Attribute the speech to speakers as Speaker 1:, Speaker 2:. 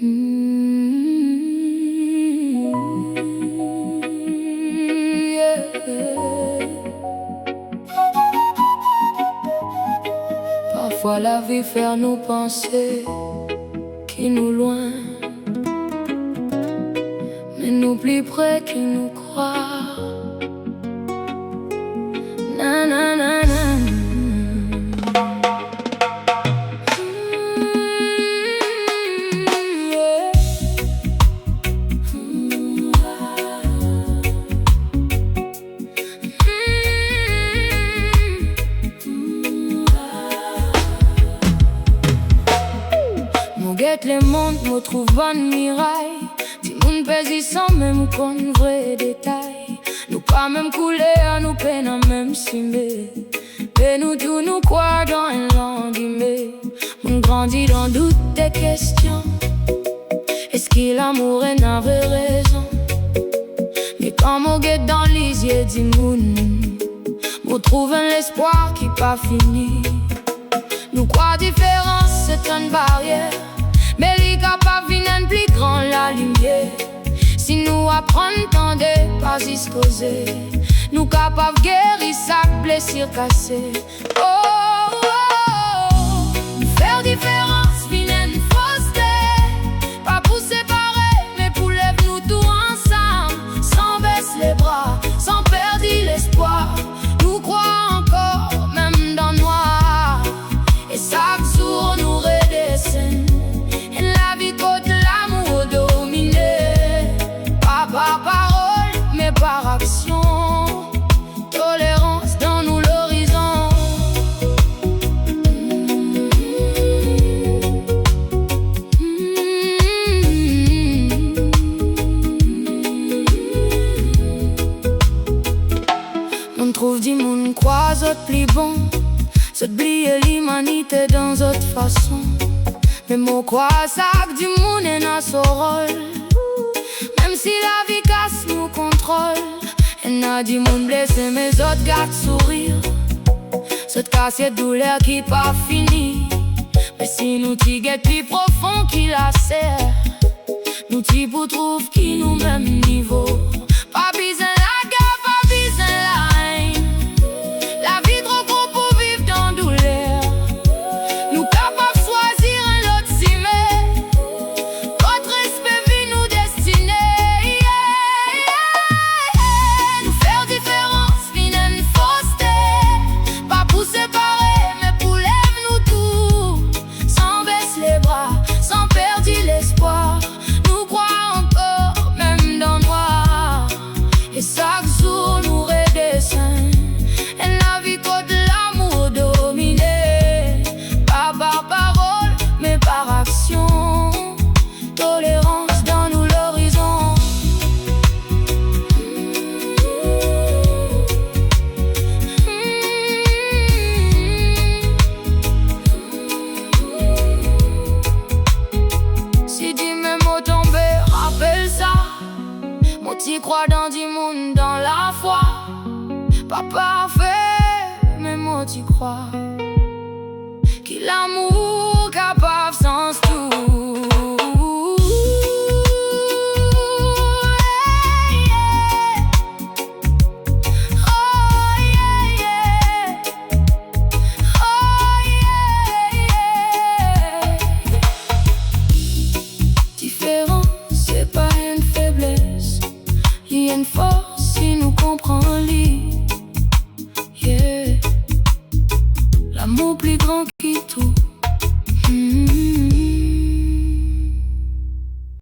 Speaker 1: Yeah. Parfois la vie fait nous penser qu'il nous loin, mais nous plus près qu'il nous croit. Na na na na. Guette les mondes, me trouve bonne miraille. Si moun pèsi sans même qu'on vrai détail. Nous pas même couler à nous peine à même simé. Et nous tous nous croire dans un languimé. Mon grandit dans doute des questions. Est-ce qu'il l'amour est n'avait raison? Mais quand mon guette dans les yeux dit moun, me trouve un espoir qui pas fini. Nous croire différence c'est une barrière. Mais les capables viennent plus grand la lumière. Si nous apprenons tant de pas exposer, nous capables guérir sa blessure cassée. Oh, oh, oh. Faire différence viennent fausseté. Pas pour séparer, mais pour lever nous tous ensemble. Sans baisser les bras, sans perdre l'espoir. Nous croyons encore, même dans le noir. Et chaque jour nous redescend. Par action, tolérance dans nous l'horizon. On trouve du monde croise autre plus bon, s'oublier l'humanité dans autre façon. Mais mon croix ça que du monde est dans son rôle. Même si la vie casse nous contrôle. Elle a du monde blessé mais autres gardent sourire. Cette casse est douleur qui pas fini. Mais si nous t'y guette plus profond qui la serre, nous t'y pour trouve qui nous même niveau. Pas besoin la guerre, pas besoin la haine. La vie trop courte pour vivre dans douleur. Nous capables choisir un autre cimé. Votre respect vit nous destiner. Séparés, mais pour lever nous tous. Sans baisser les bras, sans perdre l'espoir. Nous croyons encore, même dans le noir. Et chaque jour nous redescend. Et la vie côté l'amour dominé. Pas par parole, mais par action. Tolérance dans nous l'horizon. T'y crois dans du monde, dans la foi. Pas parfait, mais moi t'y crois. Qu'il l'amour capable sans tout. Oh yeah, yeah. Oh yeah, yeah. Différent, c'est pas une faiblesse. Il y a une force qui nous comprend, yeah. L'amour plus grand qui tout.